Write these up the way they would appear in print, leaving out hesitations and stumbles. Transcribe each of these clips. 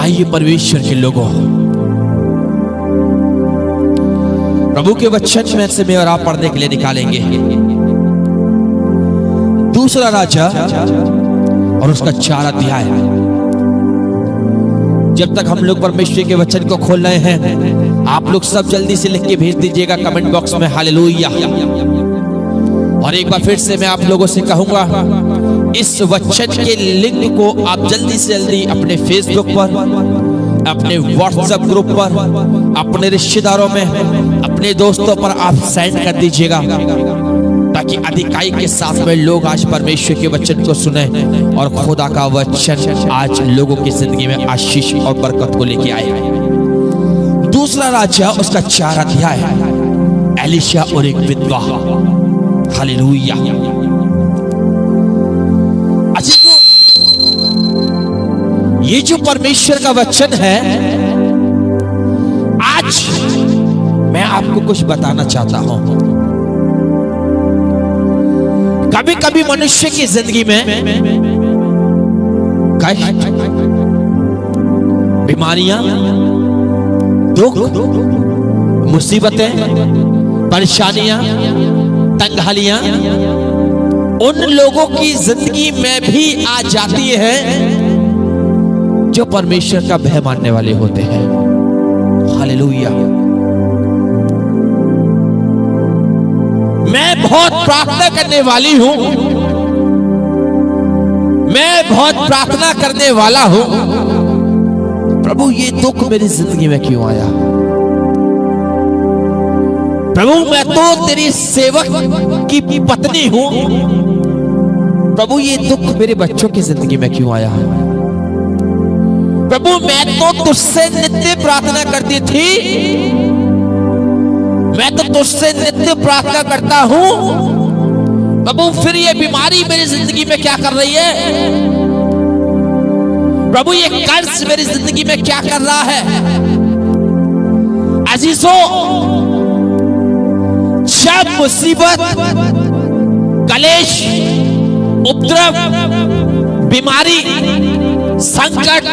आइए परमेश्वर के लोगों, प्रभु के वचन में से मैं और आप पढ़ने के लिए निकालेंगे दूसरा राजा और उसका 4 अध्याय। जब तक हम लोग परमेश्वर के वचन को खोल रहे हैं, आप लोग सब जल्दी से लिख के भेज दीजिएगा कमेंट बॉक्स में हालेलुया। और एक बार फिर से मैं आप लोगों से कहूंगा, इस वचन के लिंक को आप जल्दी से जल्दी अपने फेसबुक पर, अपने व्हाट्सएप ग्रुप पर, अपने रिश्तेदारों में, अपने दोस्तों पर आप सेंड कर दीजिएगा, ताकि अधिकाई के साथ में लोग आज परमेश्वर के वचन को सुने और खुदा का वचन आज लोगों की जिंदगी में आशीष और बरकत को लेके आए। दूसरा राजा उसका 4 अध्याय, एलीशा और एक विधवा। हालेलुया। अच्छा, ये जो परमेश्वर का वचन है, आज मैं आपको कुछ बताना चाहता हूं। कभी कभी मनुष्य की जिंदगी में कष्ट, बीमारियां, दुख, मुसीबतें, परेशानियां, तंगहालियां उन लोगों की जिंदगी में भी आ जाती है जो परमेश्वर का भय मानने वाले होते हैं। हालेलुया। मैं बहुत प्रार्थना करने वाली हूं, मैं बहुत प्रार्थना करने वाला हूं, प्रभु ये दुख मेरी जिंदगी में क्यों आया? प्रभु मैं तो तेरी सेवक की पत्नी हूं, प्रभु ये दुख मेरे बच्चों की जिंदगी में क्यों आया? प्रभु मैं तो तुझसे नित्य प्रार्थना करती थी, मैं तो तुझसे नित्य प्रार्थना करता हूं, प्रभु फिर ये बीमारी मेरी जिंदगी में क्या कर रही है? प्रभु ये कर्ज मेरी जिंदगी में क्या कर रहा है? अजीजों, जब मुसीबत, कलेश, उपद्रव, बीमारी, संकट,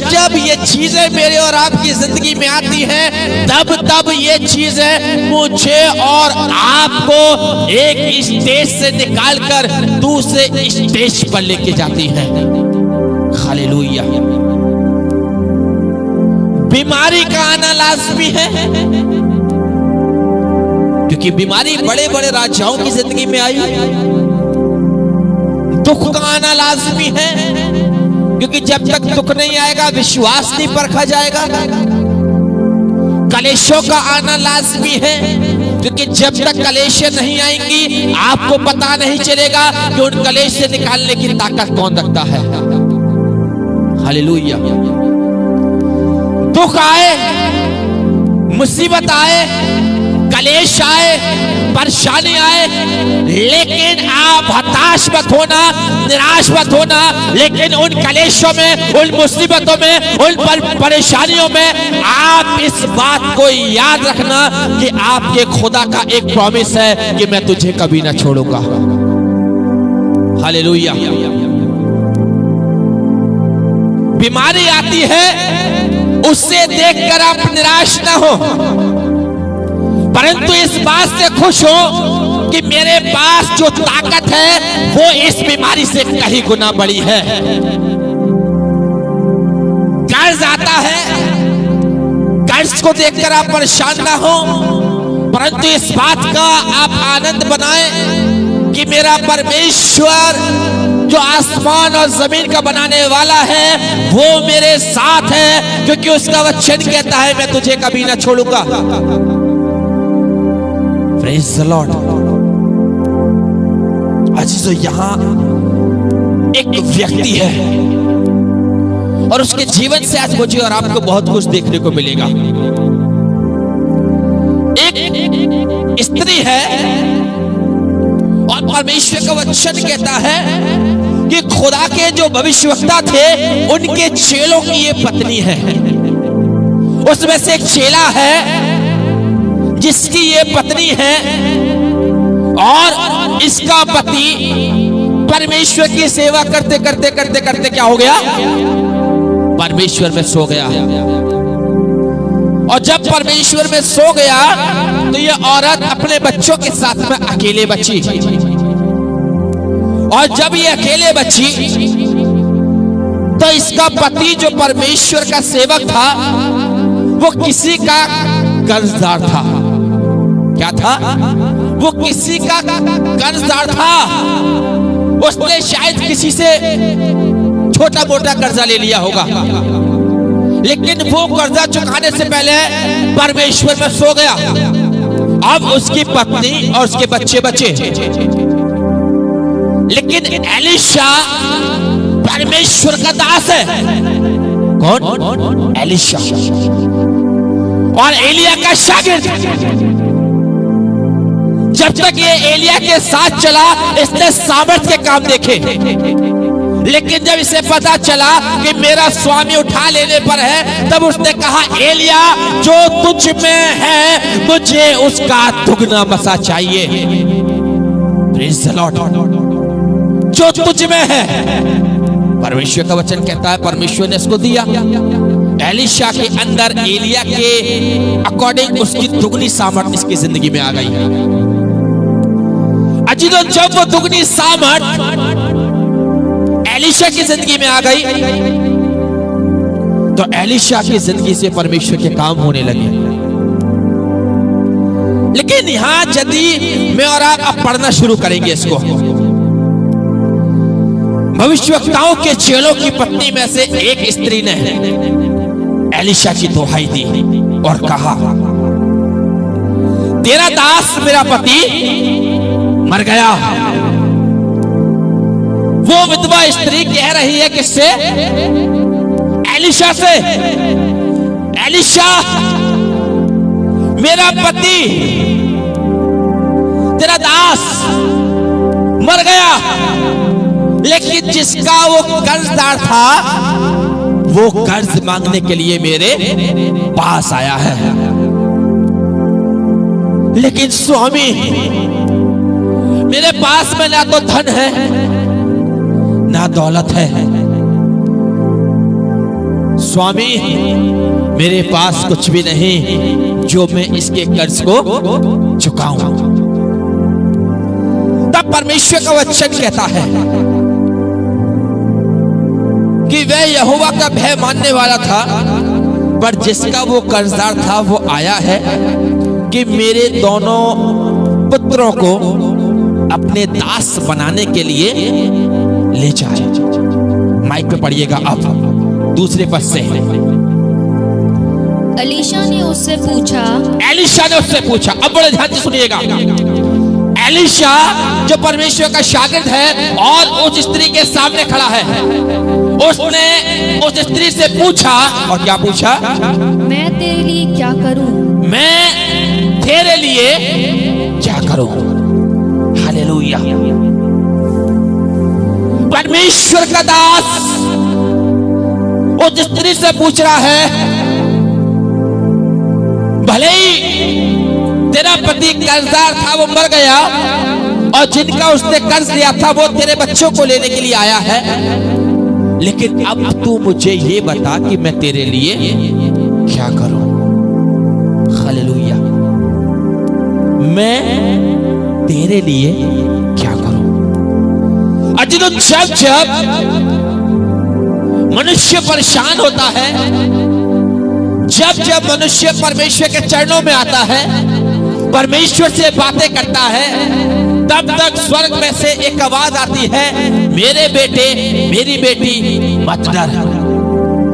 जब ये चीजें मेरे और आपकी जिंदगी में आती हैं, तब ये चीजें मुझे और आपको एक स्टेज से निकालकर दूसरे स्टेज पर लेके जाती हैं। हालेलुया। बीमारी का आना लाजमी है, क्योंकि बीमारी बड़े बड़े राजाओं की जिंदगी में आई। दुख का आना लाजमी है, क्योंकि जब तक दुख नहीं आएगा विश्वास नहीं परखा जाएगा। कलेशों का आना लाजमी है, क्योंकि जब तक कलेशें नहीं आएंगी आपको पता नहीं चलेगा कि उन कलेश से निकालने की ताकत कौन रखता है। हालेलुया। दुख आए, मुसीबत आए, कलेश आए, परेशानी आए, लेकिन आप हताश मत होना, निराश मत होना, लेकिन उन कलेशों में, उन मुसीबतों में, उन परेशानियों में आप इस बात को याद रखना कि आपके खुदा का एक प्रॉमिस है कि मैं तुझे कभी ना छोड़ूंगा। हालेलुया। बीमारी आती है, उससे देखकर आप निराश ना हो, परंतु इस बात से खुश हो कि मेरे पास जो ताकत है वो इस बीमारी से कहीं गुना बड़ी है। कर्ज आता है, कर्ज को देखकर आप परेशान ना हो, परंतु इस बात का आप आनंद बनाएं कि मेरा परमेश्वर जो आसमान और जमीन का बनाने वाला है वो मेरे साथ है, क्योंकि उसका वचन कहता है मैं तुझे कभी ना छोड़ूंगा। Praise the Lord. अजीजों, यहां एक व्यक्ति है और उसके जीवन से आज मुझे और आपको बहुत कुछ देखने को मिलेगा। एक स्त्री है और परमेश्वर का वचन कहता है कि खुदा के जो भविष्यवक्ता थे उनके चेलों की ये पत्नी है। उसमें से एक चेला है जिसकी ये पत्नी है और इसका पति परमेश्वर की सेवा करते करते क्या हो गया? परमेश्वर में सो गया। और जब परमेश्वर में सो गया तो ये औरत अपने बच्चों के साथ में अकेले बची। और जब ये अकेले बची तो इसका पति जो परमेश्वर का सेवक था वो किसी का कर्जदार था। क्या था? वो किसी का कर्जदार था। उसने शायद किसी से छोटा मोटा कर्जा ले लिया होगा, लेकिन वो कर्जा चुकाने से पहले परमेश्वर में सो गया। अब उसकी पत्नी और उसके बच्चे बचे, लेकिन एलीशा परमेश्वर का दास है। कौन? एलीशा। और एलिया का शागिर्द। जब तक ये एलिया के साथ चला इसने सामर्थ्य के काम देखे, लेकिन जब इसे पता चला कि मेरा स्वामी उठा लेने पर है, तब उसने कहा एलिया जो तुझ में है मुझे उसका दुगना मसा चाहिए। Praise the Lord. जो तुझ में है, परमेश्वर का वचन कहता है परमेश्वर ने इसको दिया। एलीशा के अंदर एलिया के अकॉर्डिंग उसकी दुगनी सामर्थ इसकी जिंदगी में आ गई। अजीजों, जब वो दुगनी सामर्थ एलीशा की जिंदगी में आ गई तो एलीशा की जिंदगी से परमेश्वर के काम होने लगे। लेकिन यहां यदि मैं और आप अब पढ़ना शुरू करेंगे इसको, भविष्यवक्ताओं के चेलों की पत्नी में से एक स्त्री ने एलीशा की दुहाई दी और कहा, तेरा दास मेरा पति मर गया। वो विधवा स्त्री कह रही है किससे? एलीशा से। एलीशा मेरा पति तेरा दास मर गया, लेकिन जिसका वो कर्जदार था वो कर्ज मांगने के लिए मेरे पास आया है। लेकिन स्वामी मेरे पास में ना तो धन है ना दौलत है। स्वामी मेरे पास कुछ भी नहीं जो मैं इसके कर्ज को चुकाऊं। तब परमेश्वर का वचन कहता है कि वह यहोवा का भय मानने वाला था, पर जिसका वो कर्जदार था वो आया है कि मेरे दोनों पुत्रों को अपने दास बनाने के लिए ले जाए। माइक पे पढ़िएगा आप दूसरे पद से। एलीशा ने उससे पूछा, अब बड़े ध्यान से सुनिएगा। एलीशा जो परमेश्वर का शागिर्द है और उस स्त्री के सामने खड़ा है, उसने उस स्त्री से पूछा, और क्या पूछा? मैं तेरे लिए क्या करूं? मैं तेरे लिए क्या करूं? हालेलुया। परमेश्वर का दास उस स्त्री से पूछ रहा है, भले ही तेरा पति कर्जदार था वो मर गया, और जिनका उसने कर्ज लिया था वो तेरे बच्चों को लेने के लिए आया है, लेकिन अब तू मुझे ये बता कि मैं तेरे लिए क्या करूं? हालेलुया। मैं तेरे लिए क्या करूं? अजीजों, जब मनुष्य परेशान होता है, जब मनुष्य परमेश्वर के चरणों में आता है, परमेश्वर से बातें करता है, तब तक स्वर्ग में से एक आवाज आती है, मेरे बेटे मेरी बेटी मत डर।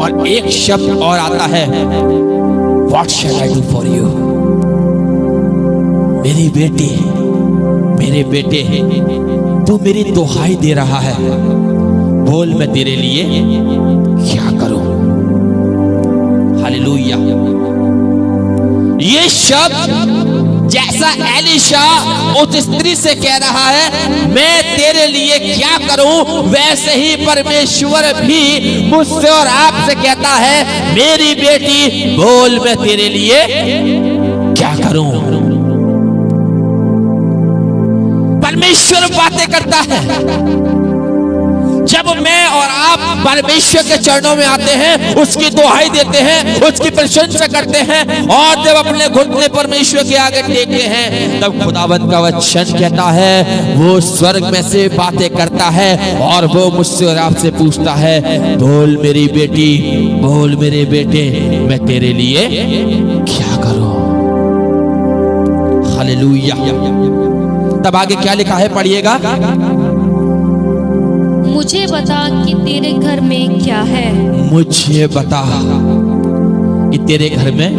और एक शब्द और आता है, What shall I do for you? मेरी बेटी मेरे बेटे तू मेरी दुहाई दे रहा है, बोल मैं तेरे लिए क्या करूं? हालेलुया। ये शब्द जैसा एलीशा उस स्त्री से कह रहा है, मैं तेरे लिए क्या करूं, वैसे ही परमेश्वर भी मुझसे और आपसे कहता है, मेरी बेटी बोल मैं तेरे लिए क्या करूं? परमेश्वर बातें करता है। जब मैं और आप परमेश्वर के चरणों में आते हैं, उसकी दुहाई देते हैं, उसकी प्रशंसा करते हैं और जब अपने घुटने परमेश्वर के आगे टेकते हैं, तब खुदावंद का वचन कहता है वो स्वर्ग में से बातें करता है और वो मुझसे और आपसे पूछता है, बोल मेरी बेटी, बोल मेरे बेटे, मैं तेरे लिए क्या करूं। हालेलुया। तब आगे क्या लिखा है, पढ़िएगा। मुझे बता कि तेरे घर में क्या है। मुझे बता कि तेरे घर में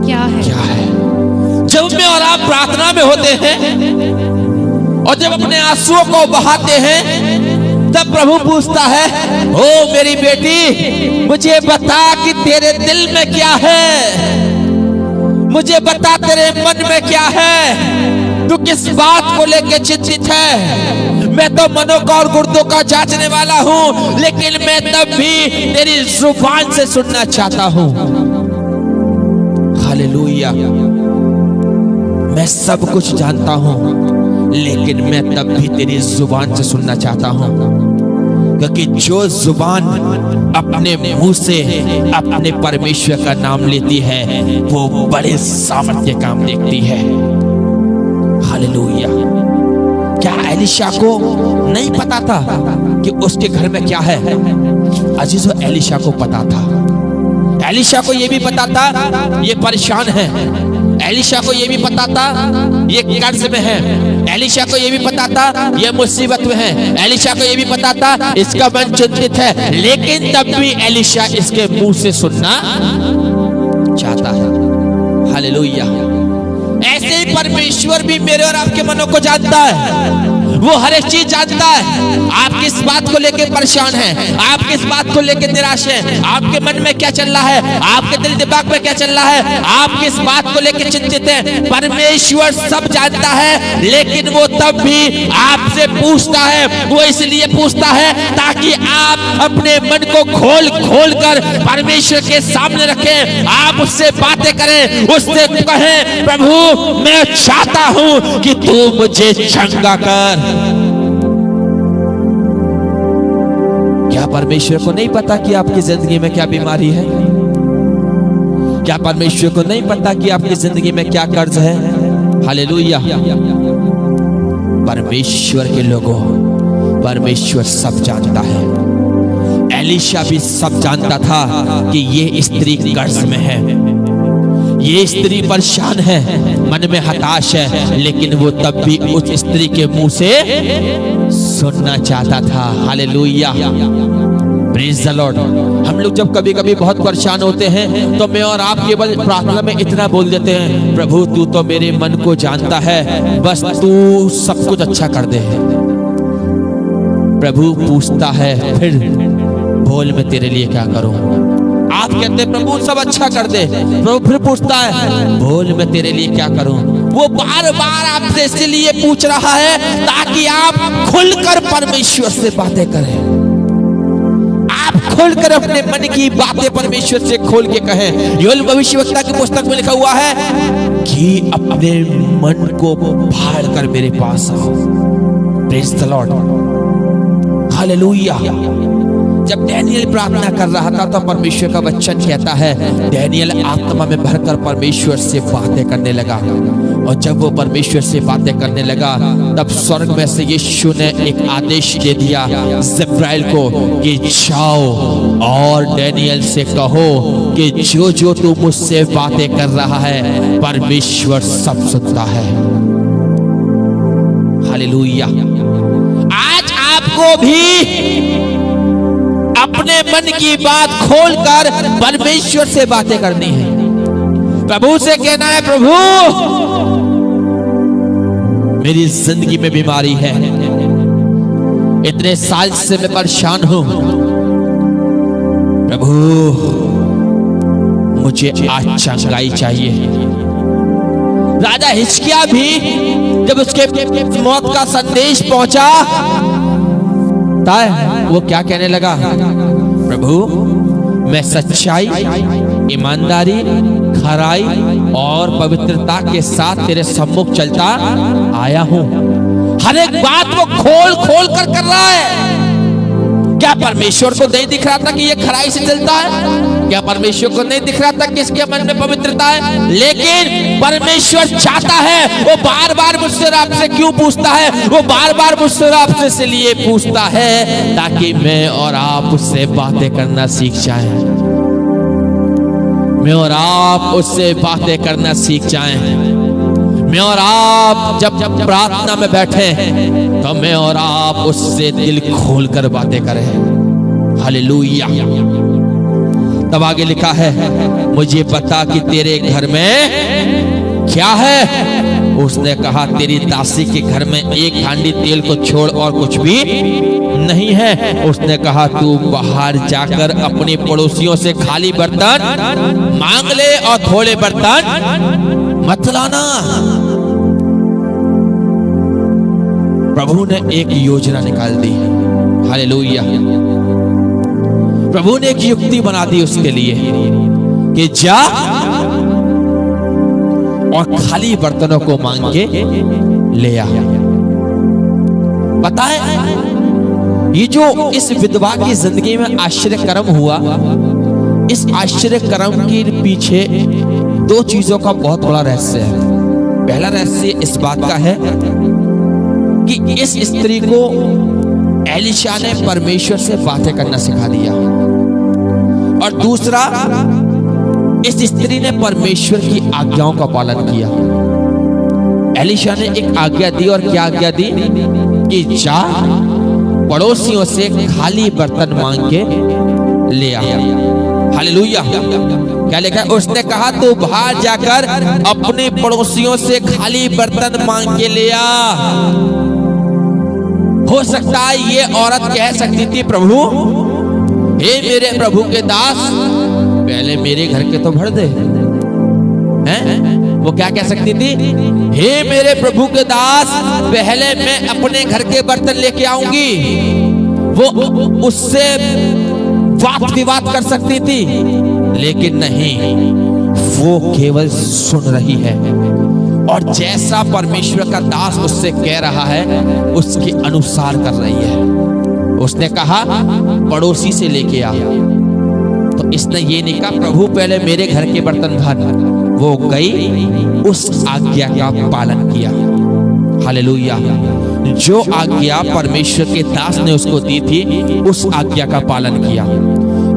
क्या है। क्या है। जब मैं और आप प्रार्थना में होते हैं और जब अपने आंसुओं को बहाते हैं, तब प्रभु पूछता है, ओ मेरी बेटी, मुझे बता कि तेरे दिल में क्या है, मुझे बता तेरे मन में क्या है, तू किस बात को लेकर चिंतित है। मैं तो मनों का और गुर्दों का जांचने वाला हूं, लेकिन मैं तब भी तेरी जुबान से सुनना चाहता हूं। हालेलुया। मैं सब कुछ जानता हूं, लेकिन मैं तब भी तेरी जुबान से सुनना चाहता हूं, क्योंकि जो जुबान अपने मुंह से अपने परमेश्वर का नाम लेती है, वो बड़े सामर्थ्य काम देखती है। हालेलुया। क्या एलीशा को नहीं पता था कि उसके घर में क्या है? अजीजों, एलीशा को पता था। एलीशा को यह भी पता था ये परेशान है। एलीशा को यह भी पता था ये कर्ज में है। एलीशा को यह भी पता था ये मुसीबत में है। एलीशा को यह भी पता था इसका मन चिंतित है, लेकिन तब भी एलीशा इसके मुंह से सुनना चाहता है। हालेलुया। ऐसे ही परमेश्वर भी मेरे और आपके मनों को जानता है। वो हर एक चीज जानता है। आप किस बात को लेकर परेशान हैं, आप किस बात को लेकर निराश हैं, आपके मन में क्या चल रहा है, आपके दिल दिमाग में क्या चल रहा है, आप किस बात को लेकर चिंतित हैं, परमेश्वर सब जानता है। लेकिन वो तब भी आपसे पूछता है। वो इसलिए पूछता है ताकि आप अपने मन को खोल खोल कर परमेश्वर के सामने रखें, आप उससे बातें करें, उससे कहें, प्रभु मैं चाहता हूं कि तू मुझे चंगा कर। क्या परमेश्वर को नहीं पता कि आपकी जिंदगी में क्या बीमारी है? क्या परमेश्वर को नहीं पता कि आपकी जिंदगी में क्या कर्ज है? हालेलुया। परमेश्वर के लोगों, परमेश्वर सब जानता है। एलीशा भी सब जानता था कि ये स्त्री कर्ज में है, ये स्त्री परेशान है, मन में हताश है, लेकिन वो तब भी उस स्त्री के मुंह से सुनना चाहता था। हालेलुया। Praise the Lord. हम लोग जब कभी कभी बहुत परेशान होते हैं तो मैं और आप केवल प्रार्थना में इतना बोल देते हैं, प्रभु तू तो मेरे मन को जानता है, बस तू सब कुछ अच्छा कर दे। प्रभु पूछता है, फिर बोल मैं तेरे लिए क्या करूं। आप कहते हैं प्रभु सब अच्छा कर दे। प्रभु फिर पूछता है, बोल मैं तेरे लिए क्या करूं। वो बार बार आपसे इसलिए पूछ रहा है ताकि आप खुलकर परमेश्वर से बातें करें, आप खुलकर अपने मन की बातें परमेश्वर से खोल के कहें। योएल भविष्यवक्ता की पुस्तक में लिखा हुआ है कि अपने मन को फाड़ कर मेरे पास आओ। Praise the Lord. हालेलुया। जब डैनियल प्रार्थना कर रहा था तो परमेश्वर का वचन कहता है, डैनियल आत्मा में भरकर परमेश्वर से बातें करने लगा। और जब वो परमेश्वर से बातें करने लगा, तब स्वर्ग में से यीशु ने एक आदेश दे दिया जिब्राइल को कि जाओ और डैनियल से कहो कि जो जो तू मुझसे बातें कर रहा है, परमेश्वर सब सुनता है। हालेलुया। आज आपको भी अपने मन की बात खोलकर परमेश्वर से बातें करनी है। प्रभु से कहना है, प्रभु मेरी जिंदगी में बीमारी है, इतने साल से मैं परेशान हूं, प्रभु मुझे आज चंगाई चाहिए। राजा हिजकिय्याह भी जब उसके मौत का संदेश पहुंचा, वो क्या कहने लगा, प्रभु मैं सच्चाई, ईमानदारी, खराई और पवित्रता के साथ तेरे सम्मुख चलता आया हूं। हर एक बात को खोल खोल कर रहा है क्या परमेश्वर को नहीं दिख रहा था कि ये खराई से चलता है? क्या परमेश्वर को नहीं दिख रहा था कि इसके मन में पवित्रता है? लेकिन परमेश्वर चाहता है, वो बार बार मुझसे और आपसे क्यों पूछता है? वो बार बार मुझसे और आपसे इसलिए पूछता है ताकि मैं और आप उससे बातें करना सीख जाएं। मैं और आप उससे बातें करना सीख जाएं। मैं और आप जब प्रार्थना में बैठे तो मैं और आप उससे दिल खोलकर बातें करें। हालेलुया। तब आगे लिखा है, मुझे बता कि तेरे घर में क्या है? उसने कहा, तेरी दासी के घर में एक हांडी तेल को छोड़ और कुछ भी नहीं है। उसने कहा, तू बाहर जाकर अपने पड़ोसियों से खाली बर्तन मांग ले और थोड़े बर्तन मत लाना। प्रभु ने एक योजना निकाल दी। हालेलुया। प्रभु ने एक युक्ति बना दी उसके लिए कि जा और खाली बर्तनों को मांग के ले आ। पता है, ये जो इस विधवा की जिंदगी में आश्चर्य कर्म हुआ, इस आश्चर्य कर्म के पीछे दो चीजों का बहुत बड़ा रहस्य है। पहला रहस्य इस बात का है कि इस स्त्री को एलिशा ने परमेश्वर से बातें करना सिखा दिया, और दूसरा, इस स्त्री ने परमेश्वर की आज्ञाओं का पालन किया। एलिशा ने एक आज्ञा दी, और क्या आज्ञा दी? कि जा पड़ोसियों से खाली बर्तन मांग के ले आ। हालेलुया। क्या लिखा है? उसने कहा, तू बाहर जाकर अपने पड़ोसियों से खाली बर्तन मांग के ले आ। हो सकता है ये औरत कह सकती थी, प्रभु, हे मेरे प्रभु के दास, पहले मेरे घर के तो भर दे। हैं? वो क्या कह सकती थी? हे मेरे प्रभु के दास, पहले मैं अपने घर के बर्तन लेके आऊंगी। वो उससे वाद विवाद कर सकती थी, लेकिन नहीं, वो केवल सुन रही है और जैसा परमेश्वर का दास उससे कह रहा है उसके अनुसार कर रही है। उसने कहा, पड़ोसी से लेके आ। तो इसने ये नहीं कहा, प्रभु पहले मेरे घर के बर्तन भर। वो गई, उस आज्ञा का पालन किया। हालेलुया। जो आज्ञा परमेश्वर के दास ने उसको दी थी, उस आज्ञा का पालन किया।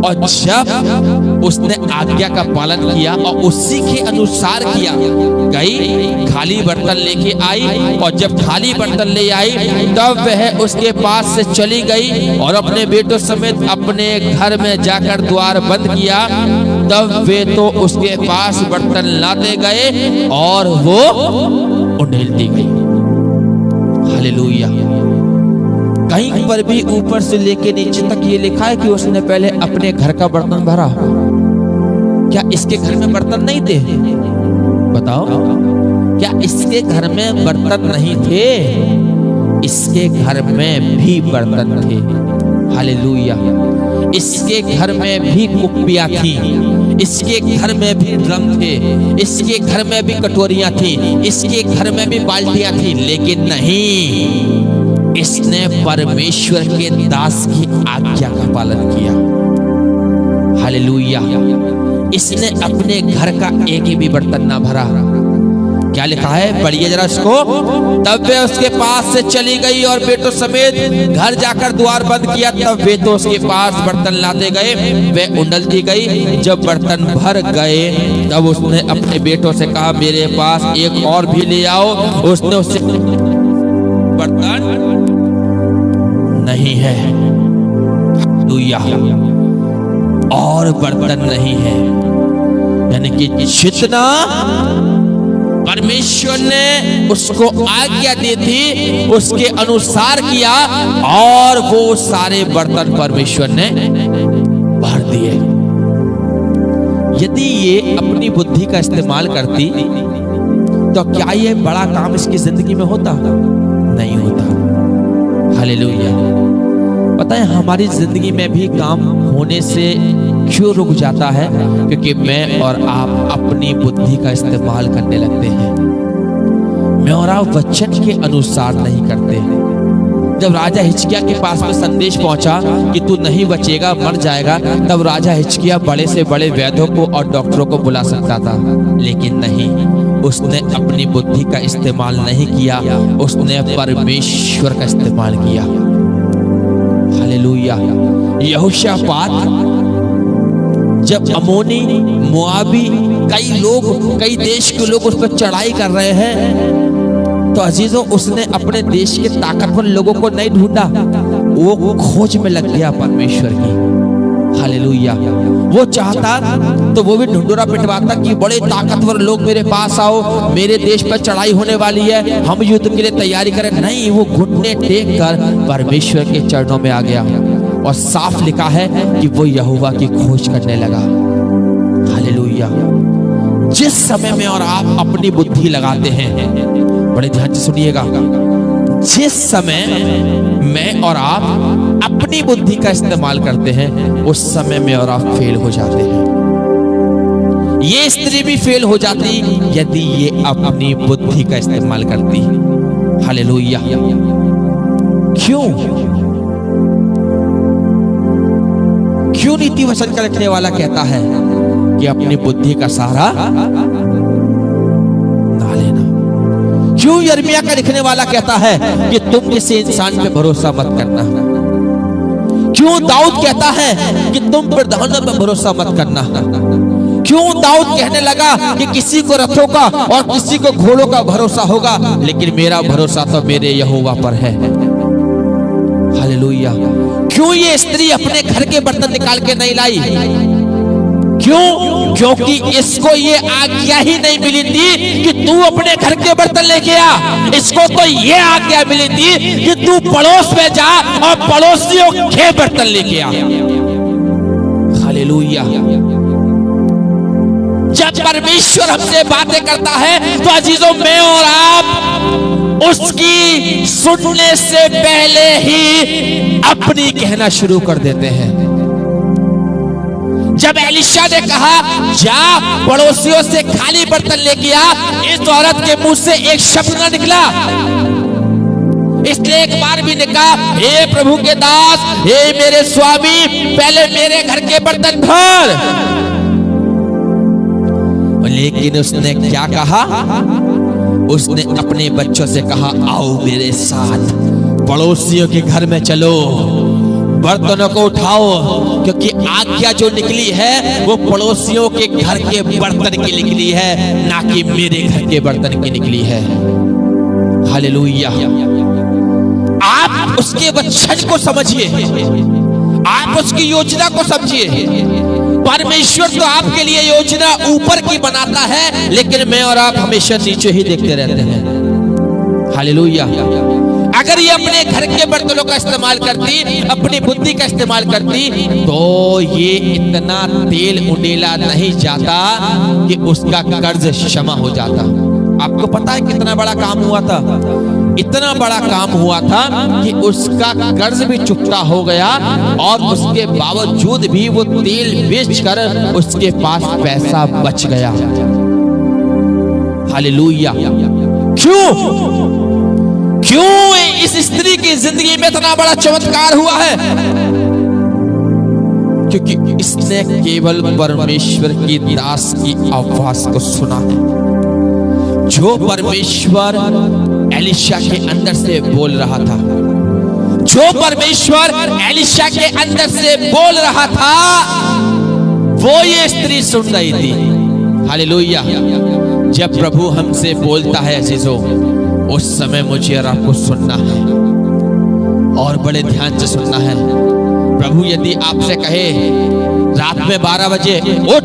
और जब उसने आज्ञा का पालन किया और उसी के अनुसार किया, गई खाली बर्तन लेके आई, और जब खाली बर्तन ले आई तब वह उसके पास से चली गई और अपने बेटों समेत अपने घर में जाकर द्वार बंद किया। तब वे तो उसके पास बर्तन लाते गए और वो उंडेलती गई। हालेलुया। कहीं पर भी ऊपर से लेके नीचे तक ये लिखा है कि उसने पहले अपने घर का बर्तन भरा। क्या इसके घर में बर्तन नहीं थे? बताओ, क्या इसके घर में बर्तन नहीं थे? इसके घर में भी बर्तन थे। हालेलुया। इसके घर में भी कुप्पियां थी, इसके घर में भी ड्रम थे, इसके घर में भी कटोरियां थी, इसके घर में भी बाल्टियां थी, लेकिन नहीं, इसने परमेश्वर के दास की आज्ञा का पालन किया। हालेलुया। इसने अपने घर का एक ही भी बर्तन ना भरा। क्या लिखा है? पढ़िए जरा इसको। तब वे उसके पास से चली गई और बेटों समेत घर जाकर द्वार बंद किया। तब वे तो उसके पास बर्तन लाते गए, वे उंडलती गई। जब बर्तन भर गए तब उसने अपने बेटों से कहा, मेरे पास एक और भी ले आओ। उसने उससे, बर्तन नहीं है। हालेलुया। और बर्तन नहीं है, यानी कि जितना परमेश्वर ने उसको आज्ञा दी थी उसके अनुसार किया, और वो सारे बर्तन परमेश्वर ने भर दिए। यदि ये अपनी बुद्धि का इस्तेमाल करती तो क्या ये बड़ा काम इसकी जिंदगी में होता? नहीं होता। हालेलुया। पता है, हमारी जिंदगी में भी काम होने से क्यों रुक जाता है? क्योंकि मैं और आप अपनी बुद्धि का इस्तेमाल करने लगते हैं। मैं और आप वचन के अनुसार नहीं करते हैं। जब राजा हिजकिय्याह के पास में संदेश पहुंचा कि तू नहीं बचेगा, मर जाएगा, तब राजा हिजकिय्याह बड़े से बड़े वैद्यों को और डॉक्टरों को बुला सकता था, लेकिन नहीं, उसने अपनी बुद्धि का इस्तेमाल नहीं किया, उसने परमेश्वर का इस्तेमाल किया। हालेलुया। यहोशापात जब अमोनी, मोआबी, कई देश के लोग उस पर चढ़ाई कर रहे हैं, तो अजीजों उसने अपने देश के ताकतवर लोगों को नहीं ढूंढा, वो खोज में लग गया परमेश्वर की। हालेलुया। वो चाहता तो वो भी ढुंढुरा पिटवाता कि बड़े ताकतवर लोग मेरे पास आओ, मेरे देश पर चढ़ाई होने वाली है, हम युद्ध के लिए तैयारी करें। नहीं, वो घुटने टेक कर परमेश्वर के चरणों में आ गया और साफ लिखा है कि वो यहोवा की खोज करने लगा। हालेलुया। जिस समय में और आप अपनी बुद्धि लगाते हैं, बड़े ध्यान से सुनिएगा, जिस समय मैं और आप अपनी बुद्धि का इस्तेमाल करते हैं, उस समय में और आप फेल हो जाते हैं। ये स्त्री भी फेल हो जाती यदि ये अपनी बुद्धि का इस्तेमाल करती। हालेलुया। क्यों नीति वचन का रखने वाला कहता है कि अपनी बुद्धि का सहारा ना लेना? क्यों यिर्मयाह का लिखने वाला कहता है कि तुम किसी इंसान पे भरोसा मत करना? क्यों दाऊद कहता है कि तुम प्रधानों पे भरोसा मत करना? क्यों दाऊद कहने लगा कि किसी को रथों का और किसी को घोड़ों का भरोसा होगा, लेकिन मेरा भरोसा तो मेरे यहोवा पर है। हालेलुया। क्यों ये स्त्री अपने घर के बर्तन निकाल के नहीं लाई? क्यों? क्योंकि इसको ये आज्ञा ही नहीं मिली थी कि तू अपने घर के बर्तन लेके आ। इसको तो ये आज्ञा मिली थी कि तू पड़ोस में जा और पड़ोसियों के बर्तन लेके आ। हालेलुया। जब परमेश्वर हमसे बातें करता है तो अजीजों, मैं और आप उसकी सुनने से पहले ही अपनी कहना शुरू कर देते हैं। जब एलिशा ने कहा जा पड़ोसियों से खाली बर्तन लेके आ, इस औरत के मुंह से एक शब्द न निकला। इसने एक बार भी ने कहा, हे प्रभु के दास, हे मेरे स्वामी, पहले मेरे घर के बर्तन भर। लेकिन उसने क्या कहा? उसने अपने बच्चों से कहा, आओ मेरे साथ पड़ोसियों के घर में चलो, बर्तनों को उठाओ, क्योंकि आज्ञा जो निकली है वो पड़ोसियों के घर के बर्तन की निकली है, ना कि मेरे घर के बर्तन की निकली है। हालेलुया। आप उसके वचन को समझिए, आप उसकी योजना को समझिए। परमेश्वर तो आपके लिए योजना ऊपर की बनाता है, लेकिन मैं और आप हमेशा नीचे ही देखते रहते हैं। हालेलुया। अगर ये अपने घर के बर्तनों का इस्तेमाल करती, अपनी बुद्धि का इस्तेमाल करती, तो ये इतना तेल उंडेला नहीं जाता कि उसका कर्ज क्षमा हो जाता। आपको पता है कितना बड़ा काम हुआ था? इतना बड़ा काम हुआ था कि उसका कर्ज भी चुकता हो गया और उसके बावजूद भी वो तेल बेचकर उसके पास पैसा बच गया। हालेलुया। क्यों इस स्त्री की जिंदगी में इतना बड़ा चमत्कार हुआ है? क्योंकि इसने केवल परमेश्वर की दास की आवाज को सुना है। जो परमेश्वर एलिशा के अंदर से बोल रहा था, जो परमेश्वर एलिशा के अंदर से बोल रहा था, वो ये स्त्री सुन रही थी। हालेलुया। जब प्रभु हमसे बोलता है अजीजों, उस समय मुझे और आपको सुनना है और बड़े ध्यान से सुनना है। प्रभु यदि आपसे कहे रात में 12 बजे उठ,